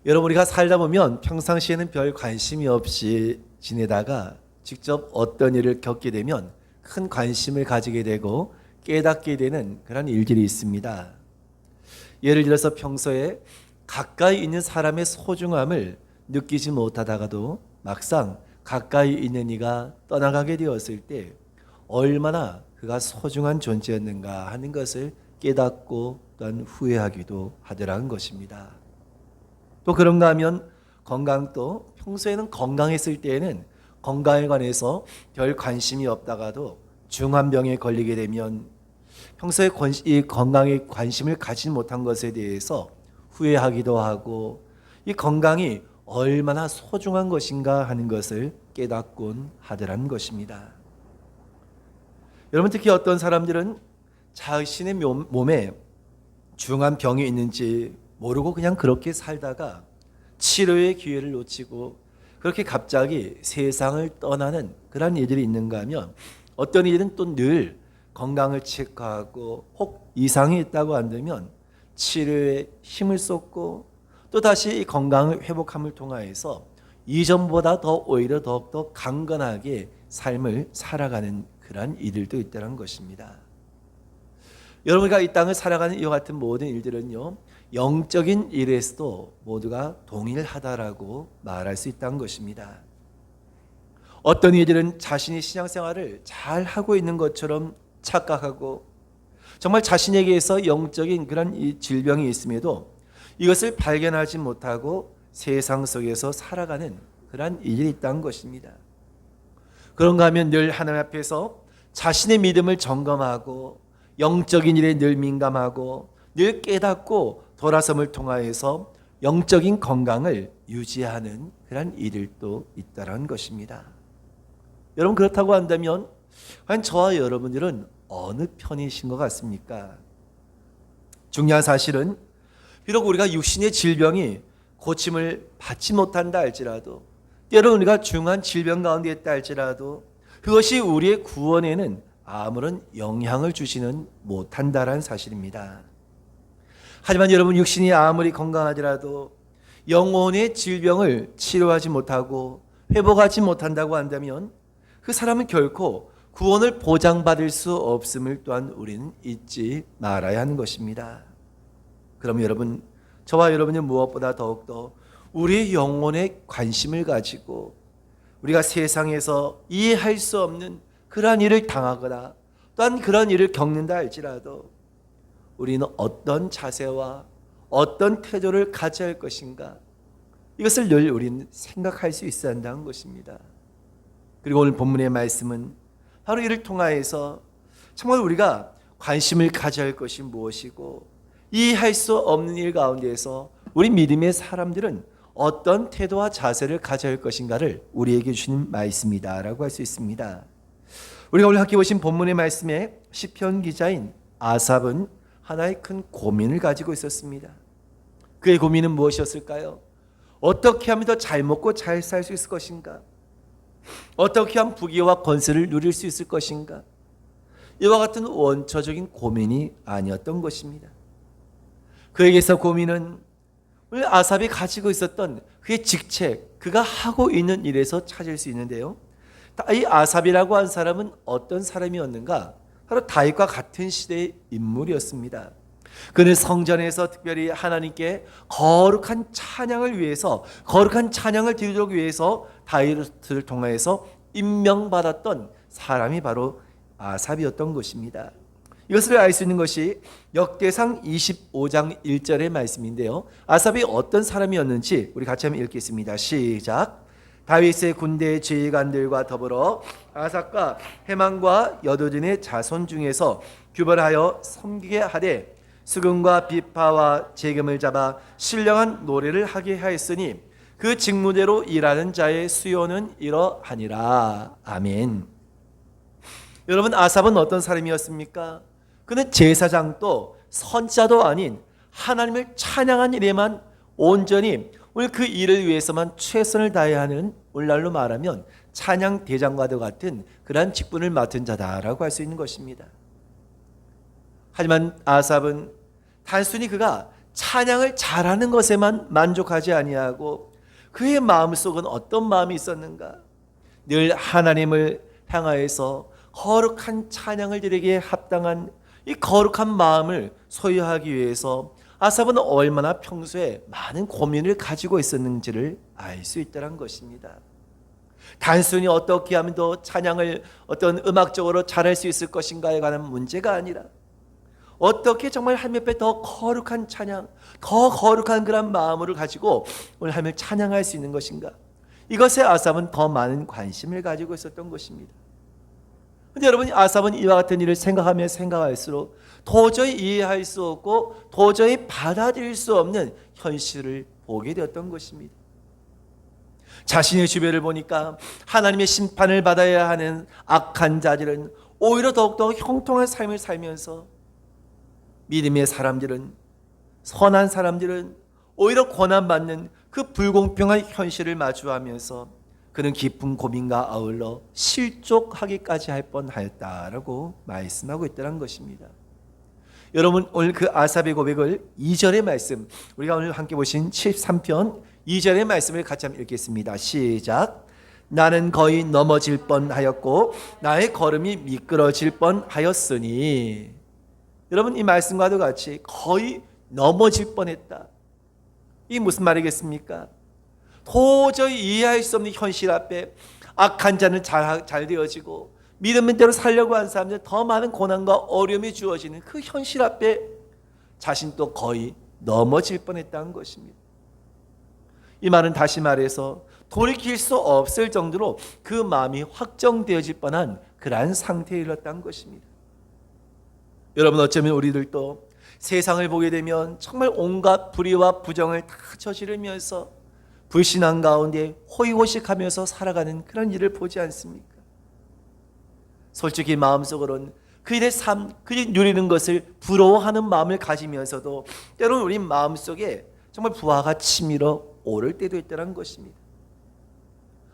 여러분, 우리가 살다 보면 평상시에는 별 관심이 없이 지내다가 직접 어떤 일을 겪게 되면 큰 관심을 가지게 되고 깨닫게 되는 그런 일들이 있습니다. 예를 들어서 평소에 가까이 있는 사람의 소중함을 느끼지 못하다가도 막상 가까이 있는 이가 떠나가게 되었을 때 얼마나 그가 소중한 존재였는가 하는 것을 깨닫고 또한 후회하기도 하더라는 것입니다. 또 그런가 하면 건강도 평소에는 건강했을 때에는 건강에 관해서 별 관심이 없다가도 중환병에 걸리게 되면 평소에 이 건강에 관심을 가지지 못한 것에 대해서 후회하기도 하고 이 건강이 얼마나 소중한 것인가 하는 것을 깨닫곤 하더라는 것입니다. 여러분, 특히 어떤 사람들은 자신의 몸에 중한 병이 있는지 모르고 그냥 그렇게 살다가 치료의 기회를 놓치고 그렇게 갑자기 세상을 떠나는 그런 일들이 있는가 하면 어떤 이들은 또 늘 건강을 체크하고 혹 이상이 있다고 한다면 치료에 힘을 쏟고 또 다시 이 건강을 회복함을 통하여서 이전보다 더 오히려 더욱더 강건하게 삶을 살아가는 그런 일들도 있다는 것입니다. 여러분과 이 땅을 살아가는 이와 같은 모든 일들은요, 영적인 일에서도 모두가 동일하다라고 말할 수 있다는 것입니다. 어떤 이들은 자신이 신앙생활을 잘 하고 있는 것처럼 착각하고 정말 자신에게서 영적인 그런 이 질병이 있음에도 이것을 발견하지 못하고 세상 속에서 살아가는 그런 일이 있다는 것입니다. 그런가 하면 늘 하나님 앞에서 자신의 믿음을 점검하고 영적인 일에 늘 민감하고 늘 깨닫고 돌아섬을 통하여서 영적인 건강을 유지하는 그런 일들도 있다는 것입니다. 여러분, 그렇다고 한다면 과연 저와 여러분들은 어느 편이신 것 같습니까? 중요한 사실은 비록 우리가 육신의 질병이 고침을 받지 못한다 할지라도 때로는 우리가 중한 질병 가운데 있다 할지라도 그것이 우리의 구원에는 아무런 영향을 주지는 못한다라는 사실입니다. 하지만 여러분, 육신이 아무리 건강하더라도 영혼의 질병을 치료하지 못하고 회복하지 못한다고 한다면 그 사람은 결코 구원을 보장받을 수 없음을 또한 우리는 잊지 말아야 하는 것입니다. 그럼 여러분, 저와 여러분은 무엇보다 더욱더 우리의 영혼에 관심을 가지고 우리가 세상에서 이해할 수 없는 그러한 일을 당하거나 또한 그런 일을 겪는다 할지라도 우리는 어떤 자세와 어떤 태도를 가져야 할 것인가, 이것을 늘 우리는 생각할 수 있어야 한다는 것입니다. 그리고 오늘 본문의 말씀은 바로 이를 통하여서 정말 우리가 관심을 가져야 할 것이 무엇이고 이해할 수 없는 일 가운데에서 우리 믿음의 사람들은 어떤 태도와 자세를 가져야 할 것인가를 우리에게 주신 말씀이다라고 할 수 있습니다. 우리가 오늘 함께 보신 본문의 말씀에 시편 기자인 아삽은 하나의 큰 고민을 가지고 있었습니다. 그의 고민은 무엇이었을까요? 어떻게 하면 더 잘 먹고 잘 살 수 있을 것인가? 어떻게 하면 부귀와 권세를 누릴 수 있을 것인가? 이와 같은 원초적인 고민이 아니었던 것입니다. 그에게서 고민은 오늘 아삽이 가지고 있었던 그의 직책, 그가 하고 있는 일에서 찾을 수 있는데요, 이 아삽이라고 한 사람은 어떤 사람이었는가? 바로 다윗과 같은 시대의 인물이었습니다. 그는 성전에서 특별히 하나님께 거룩한 찬양을 위해서, 거룩한 찬양을 드리도록 위해서 다윗을 통하여서 임명받았던 사람이 바로 아삽이었던 것입니다. 이것을 알 수 있는 것이 역대상 25장 1절의 말씀인데요, 아삽이 어떤 사람이었는지 우리 같이 한번 읽겠습니다. 시작. 다윗의 군대의 지휘관들과 더불어 아삽과 헤만과 여두둔의 자손 중에서 규벌하여 섬기게 하되 수금과 비파와 재금을 잡아 신령한 노래를 하게 하였으니 그 직무대로 일하는 자의 수요는 이러하니라. 아멘. 여러분, 아삽은 어떤 사람이었습니까? 그는 제사장도 선자도 아닌 하나님을 찬양한 일에만 온전히 오늘 그 일을 위해서만 최선을 다해야 하는, 오늘날로 말하면 찬양 대장과도 같은 그러한 직분을 맡은 자다라고 할 수 있는 것입니다. 하지만 아삽은 단순히 그가 찬양을 잘하는 것에만 만족하지 아니하고 그의 마음속은 어떤 마음이 있었는가? 늘 하나님을 향하여서 거룩한 찬양을 드리기에 합당한 이 거룩한 마음을 소유하기 위해서 아삽은 얼마나 평소에 많은 고민을 가지고 있었는지를 알 수 있다는 것입니다. 단순히 어떻게 하면 더 찬양을 어떤 음악적으로 잘할 수 있을 것인가에 관한 문제가 아니라 어떻게 정말 하나님 앞에 더 거룩한 찬양, 더 거룩한 그런 마음을 가지고 오늘 하나님을 찬양할 수 있는 것인가? 이것에 아삽은 더 많은 관심을 가지고 있었던 것입니다. 근데 여러분, 아삽은 이와 같은 일을 생각하면 생각할수록 도저히 이해할 수 없고 도저히 받아들일 수 없는 현실을 보게 되었던 것입니다. 자신의 주변을 보니까 하나님의 심판을 받아야 하는 악한 자들은 오히려 더욱더 형통한 삶을 살면서 믿음의 사람들은, 선한 사람들은 오히려 고난받는 그 불공평한 현실을 마주하면서 그는 깊은 고민과 아울러 실족하기까지 할 뻔하였다라고 말씀하고 있다는 것입니다. 여러분, 오늘 그 아삽의 고백을 2절의 말씀, 우리가 오늘 함께 보신 73편 2절의 말씀을 같이 한번 읽겠습니다. 시작. 나는 거의 넘어질 뻔하였고 나의 걸음이 미끄러질 뻔하였으니. 여러분, 이 말씀과도 같이 거의 넘어질 뻔했다. 이게 무슨 말이겠습니까? 도저히 이해할 수 없는 현실 앞에 악한 자는 잘 되어지고 믿음의 대로 살려고 하는 사람들 더 많은 고난과 어려움이 주어지는 그 현실 앞에 자신도 거의 넘어질 뻔했다는 것입니다. 이 말은 다시 말해서 돌이킬 수 없을 정도로 그 마음이 확정되어질 뻔한 그러한 상태에 이르렀다는 것입니다. 여러분, 어쩌면 우리들도 세상을 보게 되면 정말 온갖 불의와 부정을 다 저지르면서 불신앙 가운데 호의호식하면서 살아가는 그런 일을 보지 않습니까? 솔직히 마음속으로는 그 일의 삶, 그 일 누리는 것을 부러워하는 마음을 가지면서도 때로는 우리 마음속에 정말 부하가 치밀어 오를 때도 있다는 것입니다.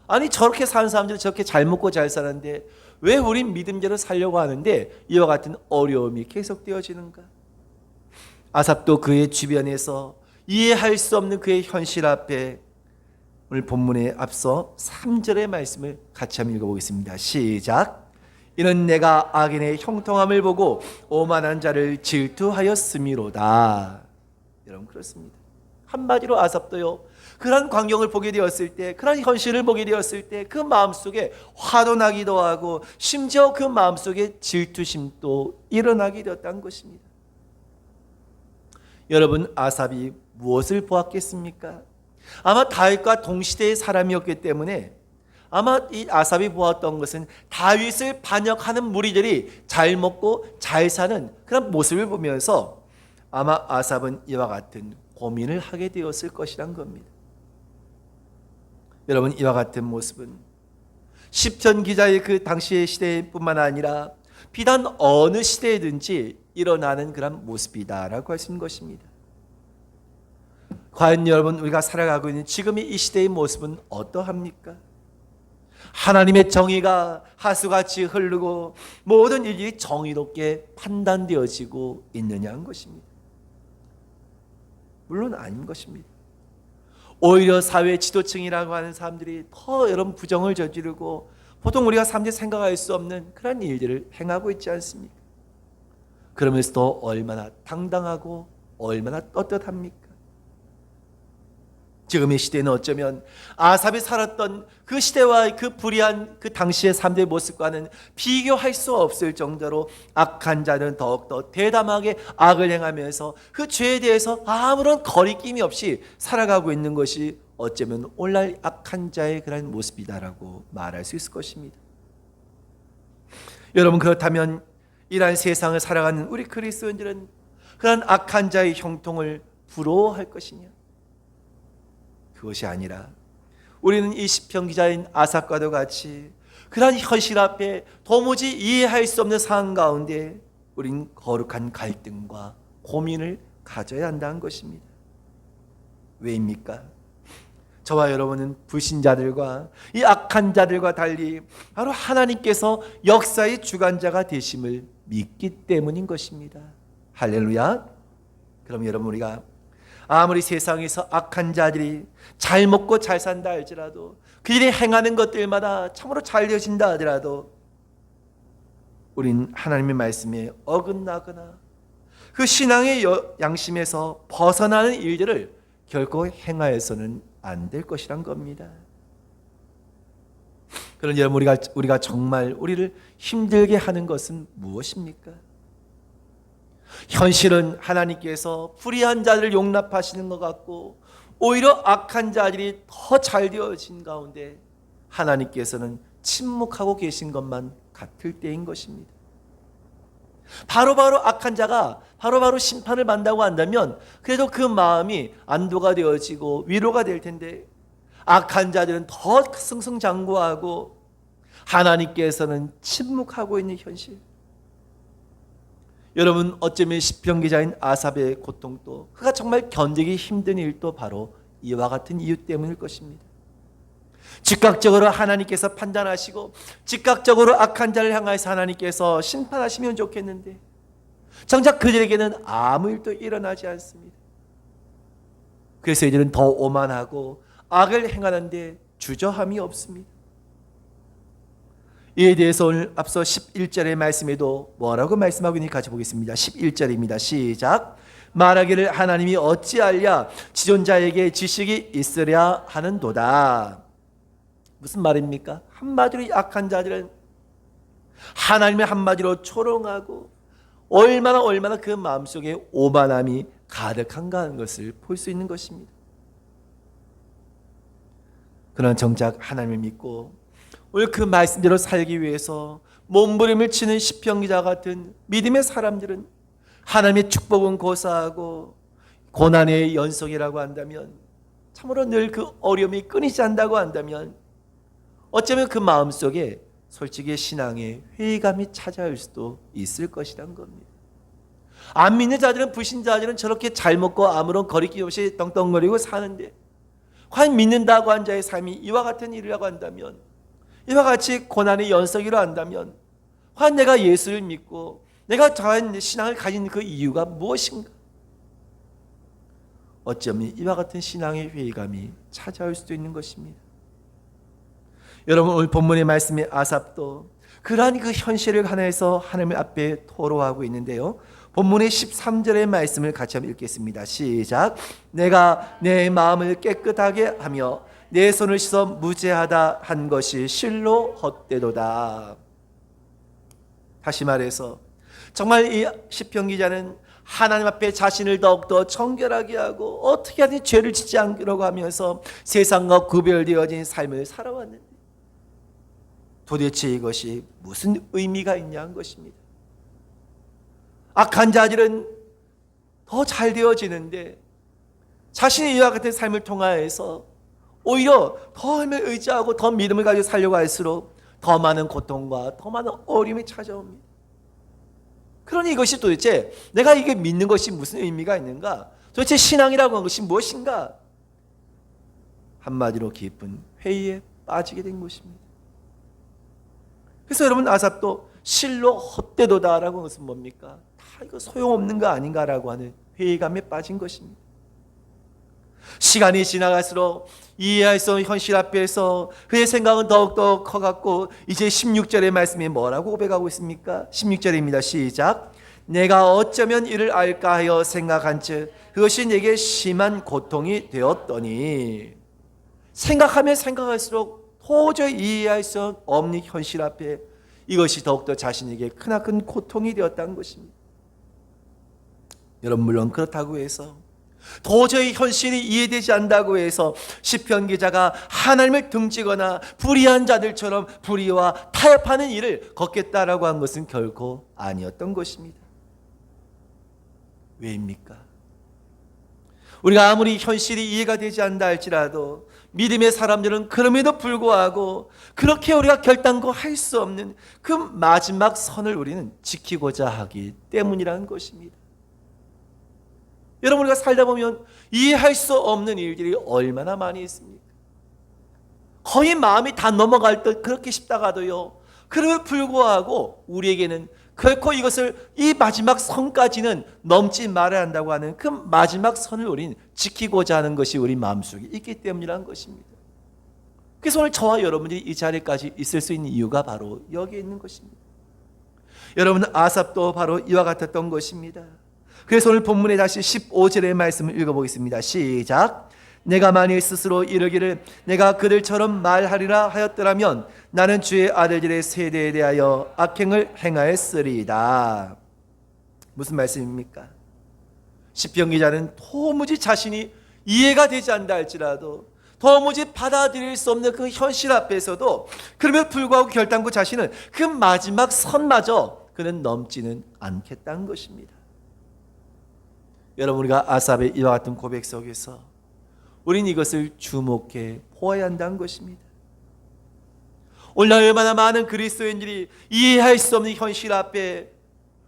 아니, 저렇게 사는 사람들은 저렇게 잘 먹고 잘 사는데 왜 우린 믿음대로 살려고 하는데 이와 같은 어려움이 계속되어지는가? 아삽도 그의 주변에서 이해할 수 없는 그의 현실 앞에 오늘 본문에 앞서 3절의 말씀을 같이 한번 읽어보겠습니다. 시작. 이는 내가 악인의 형통함을 보고 오만한 자를 질투하였음이로다. 여러분, 그렇습니다. 한마디로 아삽도요, 그런 광경을 보게 되었을 때, 그런 현실을 보게 되었을 때 그 마음속에 화도 나기도 하고 심지어 그 마음속에 질투심도 일어나게 되었다는 것입니다. 여러분, 아삽이 무엇을 보았겠습니까? 아마 다윗과 동시대의 사람이었기 때문에 아마 이 아삽이 보았던 것은 다윗을 반역하는 무리들이 잘 먹고 잘 사는 그런 모습을 보면서 아마 아삽은 이와 같은 고민을 하게 되었을 것이란 겁니다. 여러분, 이와 같은 모습은 시편 기자의 그 당시의 시대뿐만 아니라 비단 어느 시대에든지 일어나는 그런 모습이다라고 할 수 있는 것입니다. 과연 여러분, 우리가 살아가고 있는 지금의 이 시대의 모습은 어떠합니까? 하나님의 정의가 하수같이 흐르고 모든 일이 정의롭게 판단되어지고 있느냐는 것입니다. 물론 아닌 것입니다. 오히려 사회 지도층이라고 하는 사람들이 더 여러분 부정을 저지르고 보통 우리가 사람들이 생각할 수 없는 그런 일들을 행하고 있지 않습니까? 그러면서도 얼마나 당당하고 얼마나 떳떳합니까? 지금의 시대는 어쩌면 아삽이 살았던 그 시대와 그 불의한 그 당시의 사람들의 모습과는 비교할 수 없을 정도로 악한 자는 더욱더 대담하게 악을 행하면서 그 죄에 대해서 아무런 거리낌이 없이 살아가고 있는 것이 어쩌면 오늘날 악한 자의 그런 모습이다라고 말할 수 있을 것입니다. 여러분, 그렇다면 이러한 세상을 살아가는 우리 그리스도인들은 그런 악한 자의 형통을 부러워할 것이냐? 그것이 아니라 우리는 이 시편 기자인 아삽과도 같이 그러한 현실 앞에 도무지 이해할 수 없는 상황 가운데 우린 거룩한 갈등과 고민을 가져야 한다는 것입니다. 왜입니까? 저와 여러분은 불신자들과 이 악한 자들과 달리 바로 하나님께서 역사의 주관자가 되심을 믿기 때문인 것입니다. 할렐루야. 그럼 여러분, 우리가 아무리 세상에서 악한 자들이 잘 먹고 잘 산다 할지라도, 그들이 행하는 것들마다 참으로 잘 되어진다 하더라도 우린 하나님의 말씀에 어긋나거나 그 신앙의 양심에서 벗어나는 일들을 결코 행하여서는 안 될 것이란 겁니다. 그런데 여러분, 우리가 정말 우리를 힘들게 하는 것은 무엇입니까? 현실은 하나님께서 불의한 자들을 용납하시는 것 같고 오히려 악한 자들이 더 잘 되어진 가운데 하나님께서는 침묵하고 계신 것만 같을 때인 것입니다. 바로바로 악한 자가 바로바로 심판을 받는다고 한다면 그래도 그 마음이 안도가 되어지고 위로가 될 텐데, 악한 자들은 더 승승장구하고 하나님께서는 침묵하고 있는 현실. 여러분, 어쩌면 시편 기자인 아삽의 고통도, 그가 정말 견디기 힘든 일도 바로 이와 같은 이유 때문일 것입니다. 즉각적으로 하나님께서 판단하시고 즉각적으로 악한 자를 향해서 하나님께서 심판하시면 좋겠는데 정작 그들에게는 아무 일도 일어나지 않습니다. 그래서 이들은 더 오만하고 악을 행하는데 주저함이 없습니다. 이에 대해서 오늘 앞서 11절의 말씀에도 뭐라고 말씀하고 있는지 같이 보겠습니다. 11절입니다. 시작. 말하기를 하나님이 어찌하랴 지존자에게 지식이 있으랴 하는도다. 무슨 말입니까? 한마디로 악한 자들은 하나님의 한마디로 조롱하고 얼마나 그 마음속에 오만함이 가득한가 하는 것을 볼 수 있는 것입니다. 그러나 정작 하나님을 믿고 오늘 그 말씀대로 살기 위해서 몸부림을 치는 시편 기자 같은 믿음의 사람들은 하나님의 축복은 고사하고 고난의 연속이라고 한다면, 참으로 늘 그 어려움이 끊이지 않는다고 한다면 어쩌면 그 마음속에 솔직히 신앙의 회의감이 찾아올 수도 있을 것이란 겁니다. 안 믿는 자들은, 불신자들은 저렇게 잘 먹고 아무런 거리낌 없이 떵떵거리고 사는데 과연 믿는다고 한 자의 삶이 이와 같은 일이라고 한다면, 이와 같이 고난의 연속이라고 한다면 과연 내가 예수를 믿고 내가 저한 신앙을 가진 그 이유가 무엇인가? 어쩌면 이와 같은 신앙의 회의감이 찾아올 수도 있는 것입니다. 여러분, 오늘 본문의 말씀의 아삽도 그러한 그 현실을 하나에서 하나님 앞에 토로하고 있는데요. 본문의 13절의 말씀을 같이 한번 읽겠습니다. 시작. 내가 내 마음을 깨끗하게 하며 내 손을 씻어 무죄하다 한 것이 실로 헛되도다. 다시 말해서 정말 이 시편 기자는 하나님 앞에 자신을 더욱더 정결하게 하고 어떻게 하든지 죄를 짓지 않으려고 하면서 세상과 구별되어진 삶을 살아왔는데 도대체 이것이 무슨 의미가 있냐 한 것입니다. 악한 자들은 더 잘 되어지는데 자신이 이와 같은 삶을 통하여서 오히려 더 힘을 의지하고 더 믿음을 가지고 살려고 할수록 더 많은 고통과 더 많은 어려움이 찾아옵니다. 그러니 이것이 도대체 내가 이게 믿는 것이 무슨 의미가 있는가? 도대체 신앙이라고 하는 것이 무엇인가? 한마디로 깊은 회의에 빠지게 된 것입니다. 그래서 여러분, 아삽도 실로 헛되도다라고 하는 것은 뭡니까? 다 이거 소용없는 거 아닌가라고 하는 회의감에 빠진 것입니다. 시간이 지나갈수록 이해할 수 없는 현실 앞에서 그의 생각은 더욱더 커갔고 이제 16절의 말씀이 뭐라고 고백하고 있습니까? 16절입니다. 시작. 내가 어쩌면 이를 알까 하여 생각한즉 그것이 내게 심한 고통이 되었더니. 생각하면 생각할수록 도저히 이해할 수 없는 현실 앞에 이것이 더욱더 자신에게 크나큰 고통이 되었다는 것입니다. 여러분, 물론 그렇다고 해서 도저히 현실이 이해되지 않는다고 해서 시편 기자가 하나님을 등지거나 불의한 자들처럼 불의와 타협하는 일을 걷겠다라고 한 것은 결코 아니었던 것입니다. 왜입니까? 우리가 아무리 현실이 이해가 되지 않는다 할지라도 믿음의 사람들은 그럼에도 불구하고 그렇게 우리가 결단코 할 수 없는 그 마지막 선을 우리는 지키고자 하기 때문이라는 것입니다. 여러분, 우리가 살다 보면 이해할 수 없는 일들이 얼마나 많이 있습니까? 거의 마음이 다 넘어갈 듯 그렇게 싶다가도요, 그럼에도 불구하고 우리에게는 결코 이것을 이 마지막 선까지는 넘지 말아야 한다고 하는 그 마지막 선을 우리는 지키고자 하는 것이 우리 마음속에 있기 때문이라는 것입니다. 그래서 오늘 저와 여러분들이 이 자리까지 있을 수 있는 이유가 바로 여기에 있는 것입니다. 여러분, 아삽도 바로 이와 같았던 것입니다. 그래서 오늘 본문에 다시 15절의 말씀을 읽어보겠습니다. 시작. 내가 만일 스스로 이르기를 내가 그들처럼 말하리라 하였더라면 나는 주의 아들들의 세대에 대하여 악행을 행하였으리이다. 무슨 말씀입니까? 시편 기자는 도무지 자신이 이해가 되지 않는다 할지라도, 도무지 받아들일 수 없는 그 현실 앞에서도 그럼에도 불구하고 결단코 자신은 그 마지막 선마저 그는 넘지는 않겠다는 것입니다. 여러분, 우리가 아삽의 이와 같은 고백 속에서 우리는 이것을 주목해 보아야 한다는 것입니다. 오늘날 얼마나 많은 그리스도인들이 이해할 수 없는 현실 앞에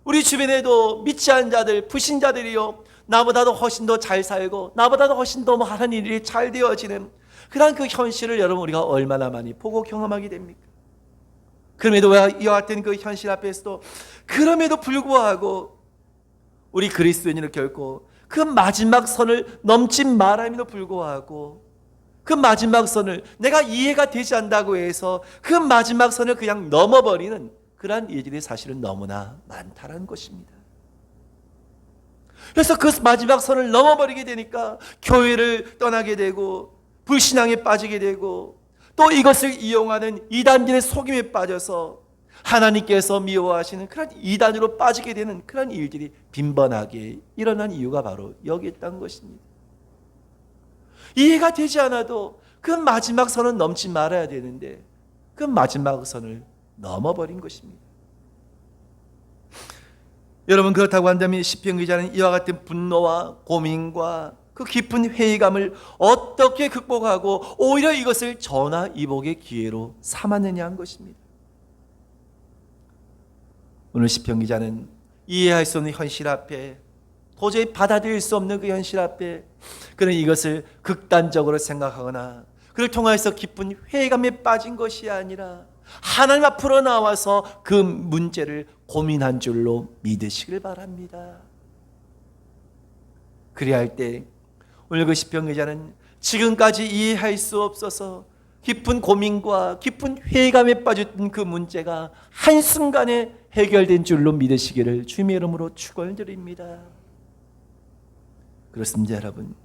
우리 주변에도 믿지 않는 자들, 불신자들이요, 나보다도 훨씬 더 잘 살고 나보다도 훨씬 더 하는 일이 잘 되어지는 그런 그 현실을 여러분 우리가 얼마나 많이 보고 경험하게 됩니까? 그럼에도 이와 같은 그 현실 앞에서도 그럼에도 불구하고 우리 그리스도인은 결코 그 마지막 선을 넘지 말함에도 불구하고 그 마지막 선을 내가 이해가 되지 않는다고 해서 그 마지막 선을 그냥 넘어버리는 그러한 일들이 사실은 너무나 많다는 것입니다. 그래서 그 마지막 선을 넘어버리게 되니까 교회를 떠나게 되고 불신앙에 빠지게 되고 또 이것을 이용하는 이단들의 속임에 빠져서 하나님께서 미워하시는 그런 이단으로 빠지게 되는 그런 일들이 빈번하게 일어난 이유가 바로 여기 있다는 것입니다. 이해가 되지 않아도 그 마지막 선은 넘지 말아야 되는데 그 마지막 선을 넘어버린 것입니다. 여러분, 그렇다고 한다면 시편 기자는 이와 같은 분노와 고민과 그 깊은 회의감을 어떻게 극복하고 오히려 이것을 전화위복의 기회로 삼았느냐 한 것입니다. 오늘 시편 기자는 이해할 수 없는 현실 앞에, 도저히 받아들일 수 없는 그 현실 앞에 그는 이것을 극단적으로 생각하거나 그를 통해서 깊은 회의감에 빠진 것이 아니라 하나님 앞으로 나와서 그 문제를 고민한 줄로 믿으시길 바랍니다. 그래야 할 때 오늘 그 시편 기자는 지금까지 이해할 수 없어서 깊은 고민과 깊은 회의감에 빠졌던 그 문제가 한순간에 해결된 줄로 믿으시기를 주님의 이름으로 축원드립니다. 그렇습니다, 여러분.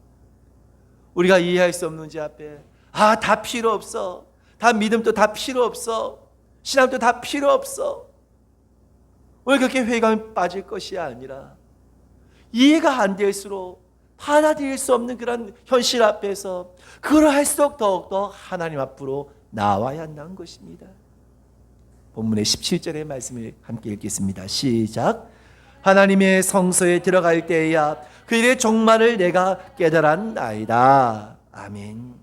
우리가 이해할 수 없는 문제 앞에 다 필요 없어, 다 믿음도 다 필요 없어, 신앙도 다 필요 없어, 오늘 그렇게 회의감에 빠질 것이 아니라 이해가 안 될수록 받아들일 수 없는 그런 현실 앞에서 그러할수록 더욱더 하나님 앞으로 나와야 한다는 것입니다. 본문의 17절의 말씀을 함께 읽겠습니다. 시작. 하나님의 성소에 들어갈 때야 그 일의 종말을 내가 깨달았나이다. 아멘.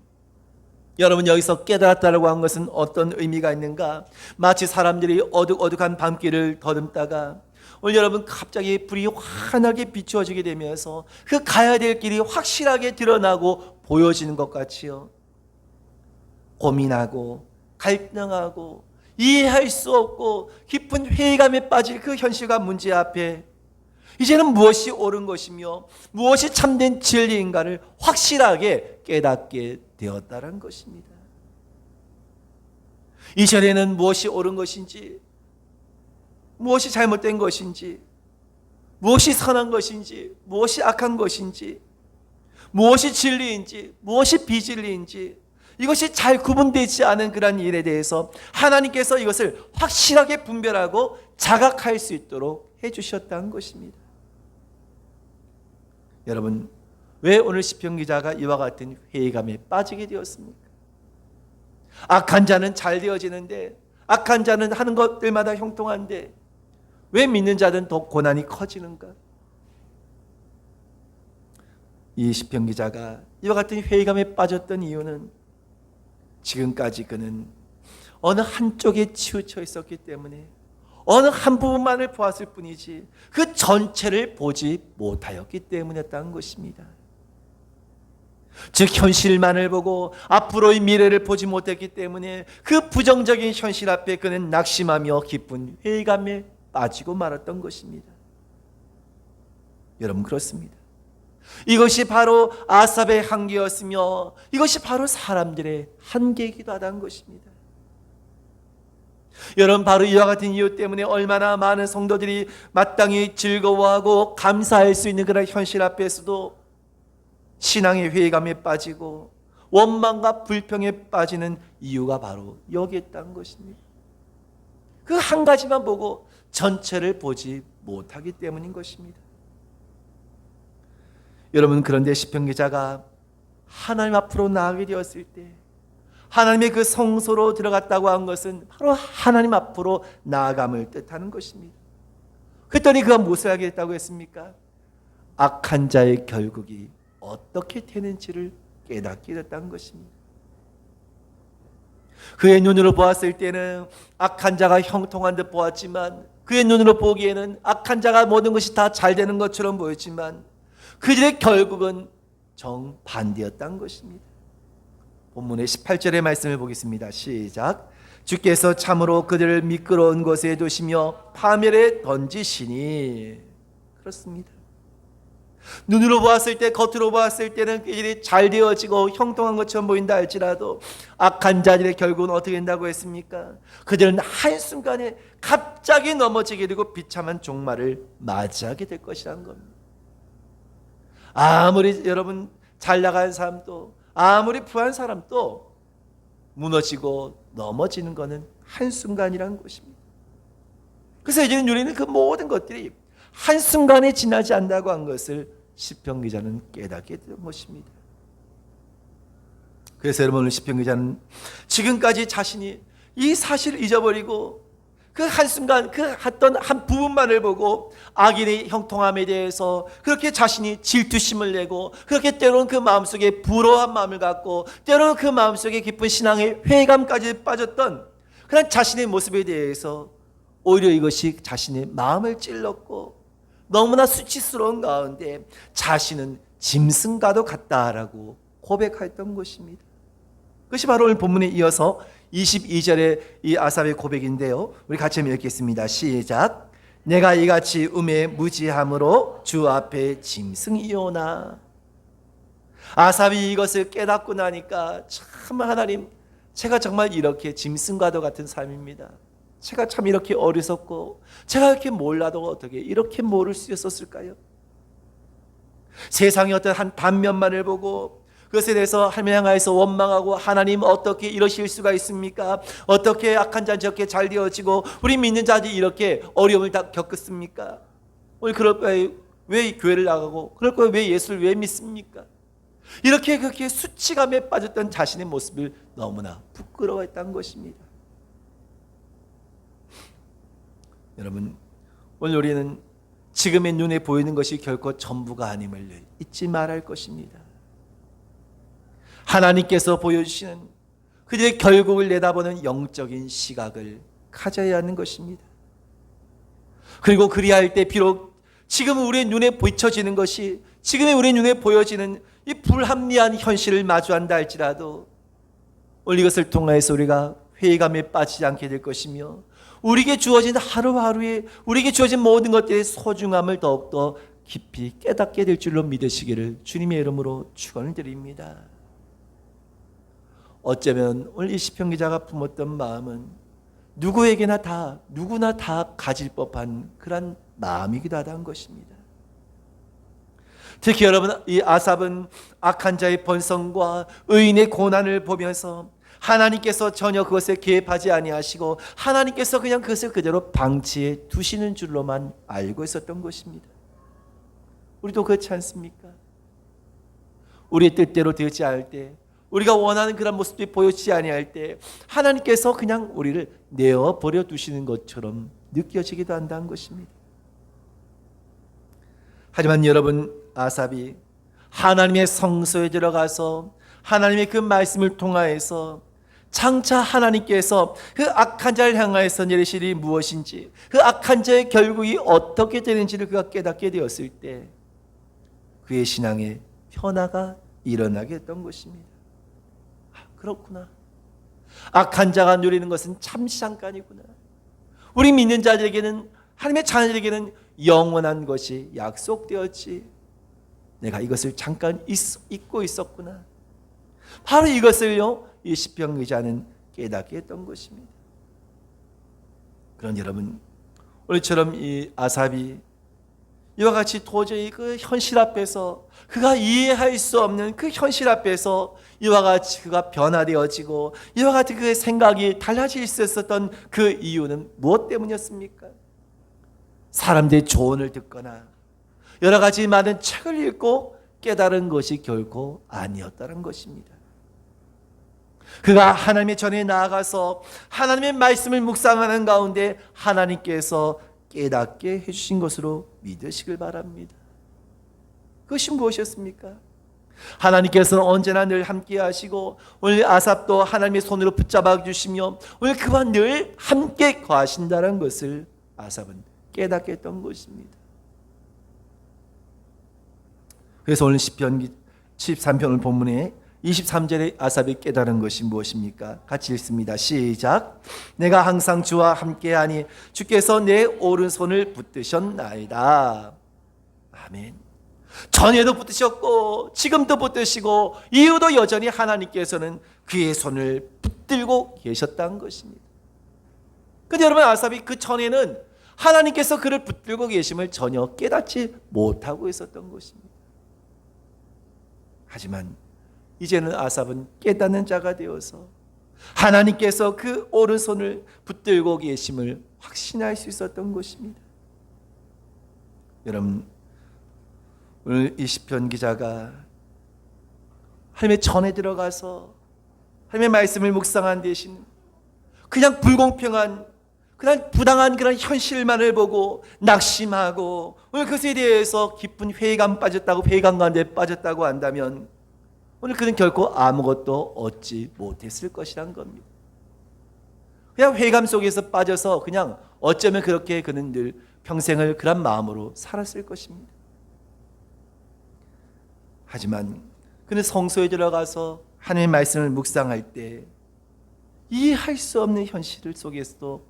여러분, 여기서 깨달았다라고 한 것은 어떤 의미가 있는가? 마치 사람들이 어둑어둑한 밤길을 더듬다가 오늘 여러분 갑자기 불이 환하게 비추어지게 되면서 그 가야 될 길이 확실하게 드러나고 보여지는 것 같이요, 고민하고 갈등하고 이해할 수 없고 깊은 회의감에 빠질 그 현실과 문제 앞에 이제는 무엇이 옳은 것이며 무엇이 참된 진리인가를 확실하게 깨닫게 되었다는 것입니다. 이전에는 무엇이 옳은 것인지, 무엇이 잘못된 것인지, 무엇이 선한 것인지, 무엇이 악한 것인지, 무엇이 진리인지, 무엇이 비진리인지 이것이 잘 구분되지 않은 그런 일에 대해서 하나님께서 이것을 확실하게 분별하고 자각할 수 있도록 해주셨다는 것입니다. 여러분, 왜 오늘 시편 기자가 이와 같은 회의감에 빠지게 되었습니까? 악한 자는 잘 되어지는데, 악한 자는 하는 것들마다 형통한데 왜 믿는 자들은 더 고난이 커지는가? 이 시편 기자가 이와 같은 회의감에 빠졌던 이유는 지금까지 그는 어느 한쪽에 치우쳐 있었기 때문에 어느 한 부분만을 보았을 뿐이지 그 전체를 보지 못하였기 때문이었다는 것입니다. 즉 현실만을 보고 앞으로의 미래를 보지 못했기 때문에 그 부정적인 현실 앞에 그는 낙심하며 깊은 회의감에 빠지고 말았던 것입니다. 여러분, 그렇습니다. 이것이 바로 아삽의 한계였으며 이것이 바로 사람들의 한계이기도 하다는 것입니다. 여러분, 바로 이와 같은 이유 때문에 얼마나 많은 성도들이 마땅히 즐거워하고 감사할 수 있는 그런 현실 앞에서도 신앙의 회의감에 빠지고 원망과 불평에 빠지는 이유가 바로 여기에 있다는 것입니다. 그 한 가지만 보고 전체를 보지 못하기 때문인 것입니다. 여러분, 그런데 시편 기자가 하나님 앞으로 나아가게 되었을 때 하나님의 그 성소로 들어갔다고 한 것은 바로 하나님 앞으로 나아감을 뜻하는 것입니다. 그랬더니 그가 무엇을 하게 됐다고 했습니까? 악한 자의 결국이 어떻게 되는지를 깨닫게 됐다는 것입니다. 그의 눈으로 보았을 때는 악한 자가 형통한 듯 보았지만, 그의 눈으로 보기에는 악한 자가 모든 것이 다 잘 되는 것처럼 보였지만 그들의 결국은 정반대였다는 것입니다. 본문의 18절의 말씀을 보겠습니다. 시작. 주께서 참으로 그들을 미끄러운 곳에 두시며 파멸에 던지시니. 그렇습니다. 눈으로 보았을 때, 겉으로 보았을 때는 그들이 잘 되어지고 형통한 것처럼 보인다 할지라도 악한 자들의 결국은 어떻게 된다고 했습니까? 그들은 한순간에 갑자기 넘어지게 되고 비참한 종말을 맞이하게 될 것이라는 겁니다. 아무리 여러분 잘 나가는 사람도, 아무리 부한 사람도 무너지고 넘어지는 것은 한순간이라는 것입니다. 그래서 이제는 우리는 그 모든 것들이 한순간에 지나지 않는다고 한 것을 시편 기자는 깨닫게 된 것입니다. 그래서 여러분, 오늘 시편 기자는 지금까지 자신이 이 사실을 잊어버리고 그 한순간 그 했던 한 부분만을 보고 악인의 형통함에 대해서 그렇게 자신이 질투심을 내고, 그렇게 때로는 그 마음속에 부러워한 마음을 갖고, 때로는 그 마음속에 깊은 신앙의 회의감까지 빠졌던 그런 자신의 모습에 대해서 오히려 이것이 자신의 마음을 찔렀고 너무나 수치스러운 가운데 자신은 짐승과도 같다라고 고백했던 것입니다. 그것이 바로 오늘 본문에 이어서 22절의 이 아삽의 고백인데요, 우리 같이 읽겠습니다. 시작. 내가 이같이 음에 무지함으로 주 앞에 짐승이오나. 아삽이 이것을 깨닫고 나니까, 참 하나님, 제가 정말 이렇게 짐승과도 같은 삶입니다. 제가 참 이렇게 어리석고 제가 이렇게 몰라도 어떻게 이렇게 모를 수 있었을까요? 세상의 어떤 한 단면만을 보고 그것에 대해서 하나님 향하여서 원망하고, 하나님 어떻게 이러실 수가 있습니까? 어떻게 악한 자는 저렇게 잘 되어지고 우리 믿는 자들이 이렇게 어려움을 다 겪었습니까? 우리 그럴 거에 왜 교회를 나가고, 그럴 거에 왜 예수를 왜 믿습니까? 이렇게 그렇게 수치감에 빠졌던 자신의 모습을 너무나 부끄러워했던 것입니다. 여러분, 오늘 우리는 지금의 눈에 보이는 것이 결코 전부가 아님을 잊지 말할 것입니다. 하나님께서 보여주시는 그들의 결국을 내다보는 영적인 시각을 가져야 하는 것입니다. 그리고 그리할 때 비록 지금 우리의 눈에 비춰지는 것이, 지금의 우리의 눈에 보여지는 이 불합리한 현실을 마주한다 할지라도 오늘 이것을 통해서 우리가 회의감에 빠지지 않게 될 것이며, 우리에게 주어진 하루하루에 우리에게 주어진 모든 것들의 소중함을 더욱더 깊이 깨닫게 될 줄로 믿으시기를 주님의 이름으로 축원을 드립니다. 어쩌면 오늘 이 시편 기자가 품었던 마음은 누구나 다 가질 법한 그런 마음이기도 하다는 것입니다. 특히 여러분, 이 아삽은 악한 자의 번성과 의인의 고난을 보면서 하나님께서 전혀 그것에 개입하지 아니하시고 하나님께서 그냥 그것을 그대로 방치해 두시는 줄로만 알고 있었던 것입니다. 우리도 그렇지 않습니까? 우리의 뜻대로 되지 않을 때, 우리가 원하는 그런 모습들이 보여지지 아니할 때 하나님께서 그냥 우리를 내어버려 두시는 것처럼 느껴지기도 한다는 것입니다. 하지만 여러분, 아삽이 하나님의 성소에 들어가서 하나님의 그 말씀을 통하여서 장차 하나님께서 그 악한 자를 향하여서 내리실 일이 무엇인지, 그 악한 자의 결국이 어떻게 되는지를 그가 깨닫게 되었을 때 그의 신앙에 변화가 일어나게 됐던 것입니다. 그렇구나. 악한 자가 누리는 것은 잠시 잠깐이구나. 우리 믿는 자들에게는 하나님의 자녀에게는 영원한 것이 약속되었지. 내가 이것을 잠깐 잊고 있었구나. 바로 이것을요, 이 시편 기자는 깨닫게 했던 것입니다. 그런 여러분, 오늘처럼 이 아삽이 이와 같이 도저히 그 현실 앞에서 그가 이해할 수 없는 그 현실 앞에서 이와 같이 그가 변화되어지고 이와 같이 그의 생각이 달라질 수 있었던 그 이유는 무엇 때문이었습니까? 사람들의 조언을 듣거나 여러 가지 많은 책을 읽고 깨달은 것이 결코 아니었다는 것입니다. 그가 하나님의 전에 나아가서 하나님의 말씀을 묵상하는 가운데 하나님께서 깨닫게 해주신 것으로 믿으시길 바랍니다. 그것이 무엇이었습니까? 하나님께서는 언제나 늘 함께 하시고 오늘 아삽도 하나님의 손으로 붙잡아 주시며 오늘 그와 늘 함께 거하신다는 것을 아삽은 깨닫게 했던 것입니다. 그래서 오늘 시편 73편 본문에 23절에 아삽이 깨달은 것이 무엇입니까? 같이 읽습니다. 시작. 내가 항상 주와 함께하니 주께서 내 오른손을 붙드셨나이다. 아멘. 전에도 붙드셨고 지금도 붙드시고 이후도 여전히 하나님께서는 그의 손을 붙들고 계셨다는 것입니다. 그런데 여러분, 아삽이 그 전에는 하나님께서 그를 붙들고 계심을 전혀 깨닫지 못하고 있었던 것입니다. 하지만 이제는 아삽은 깨닫는 자가 되어서 하나님께서 그 오른손을 붙들고 계심을 확신할 수 있었던 것입니다. 여러분, 오늘 이 시편 기자가 하나님의 전에 들어가서 하나님의 말씀을 묵상한 대신 그냥 불공평한 그냥 부당한 그런 현실만을 보고 낙심하고 오늘 그것에 대해서 깊은 회의감 빠졌다고 회의감 가운데 빠졌다고 한다면 오늘 그는 결코 아무것도 얻지 못했을 것이란 겁니다. 그냥 회의감 속에서 빠져서 그냥 어쩌면 그렇게 그는 늘 평생을 그런 마음으로 살았을 것입니다. 하지만 그는 성소에 들어가서 하나님의 말씀을 묵상할 때 이해할 수 없는 현실 속에서도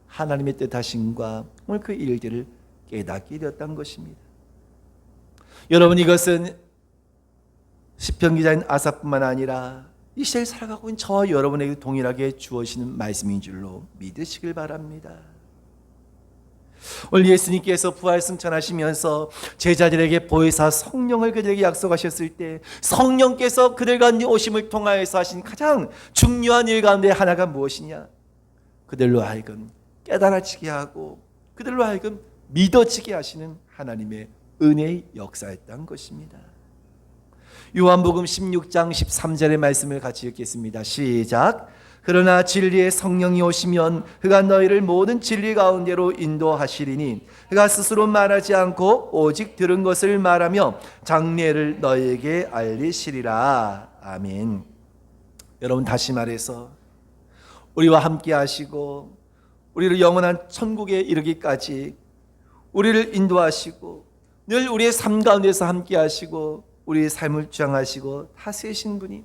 하나님의 뜻하심과 오늘 그 일들을 깨닫게 되었던 것입니다. 여러분, 이것은 시편 기자인 아삽뿐만 아니라 이 시대를 살아가고 있는 저와 여러분에게 동일하게 주어지는 말씀인 줄로 믿으시길 바랍니다. 오늘 예수님께서 부활 승천하시면서 제자들에게 보혜사 성령을 그들에게 약속하셨을 때 성령께서 그들과 오심을 통하여서 하신 가장 중요한 일 가운데 하나가 무엇이냐? 그들로 하여금 깨달아지게 하고 그들로 하여금 믿어지게 하시는 하나님의 은혜의 역사였던 것입니다. 요한복음 16장 13절의 말씀을 같이 읽겠습니다. 시작. 그러나 진리의 성령이 오시면 그가 너희를 모든 진리 가운데로 인도하시리니 그가 스스로 말하지 않고 오직 들은 것을 말하며 장래를 너희에게 알리시리라. 아멘. 여러분, 다시 말해서 우리와 함께 하시고 우리를 영원한 천국에 이르기까지 우리를 인도하시고 늘 우리의 삶 가운데서 함께 하시고 우리의 삶을 주장하시고 다스리신 분이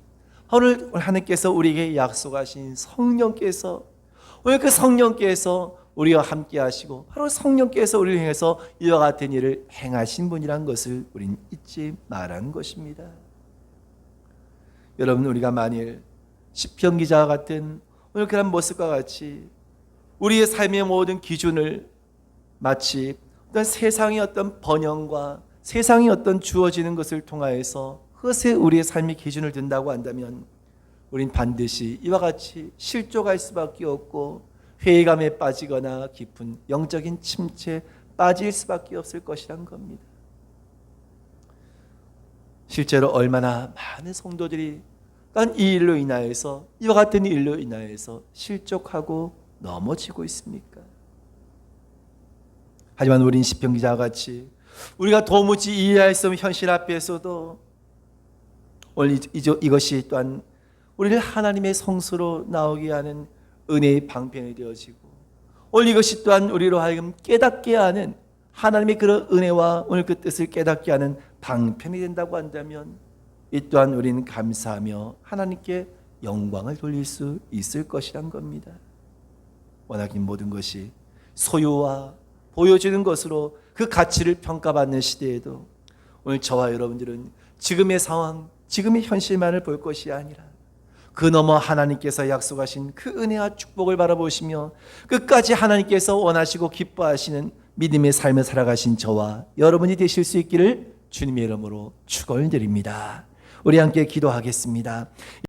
오늘 하나님께서 우리에게 약속하신 성령께서 오늘 그 성령께서 우리와 함께 하시고 바로 성령께서 우리를 향해서 이와 같은 일을 행하신 분이란 것을 우리는 잊지 말한 것입니다. 여러분, 우리가 만일 시편 기자와 같은 오늘 그런 모습과 같이 우리의 삶의 모든 기준을 마치 어떤 세상의 어떤 번영과 세상이 어떤 주어지는 것을 통하여서 그것에 우리의 삶의 기준을 둔다고 한다면 우린 반드시 이와 같이 실족할 수밖에 없고 회의감에 빠지거나 깊은 영적인 침체에 빠질 수밖에 없을 것이란 겁니다. 실제로 얼마나 많은 성도들이 이 일로 인하여서 이와 같은 일로 인하여서 실족하고 넘어지고 있습니까? 하지만 우린 시편 기자와 같이 우리가 도무지 이해할 수 없는 현실 앞에서도 오늘 이것이 또한 우리를 하나님의 성소로 나오게 하는 은혜의 방편이 되어지고 오늘 이것이 또한 우리로 하여금 깨닫게 하는 하나님의 그런 은혜와 오늘 그 뜻을 깨닫게 하는 방편이 된다고 한다면 이 또한 우리는 감사하며 하나님께 영광을 돌릴 수 있을 것이란 겁니다. 워낙 이 모든 것이 소유와 보여주는 것으로 그 가치를 평가받는 시대에도 오늘 저와 여러분들은 지금의 상황, 지금의 현실만을 볼 것이 아니라 그 너머 하나님께서 약속하신 그 은혜와 축복을 바라보시며 끝까지 하나님께서 원하시고 기뻐하시는 믿음의 삶을 살아가신 저와 여러분이 되실 수 있기를 주님의 이름으로 축원드립니다. 우리 함께 기도하겠습니다.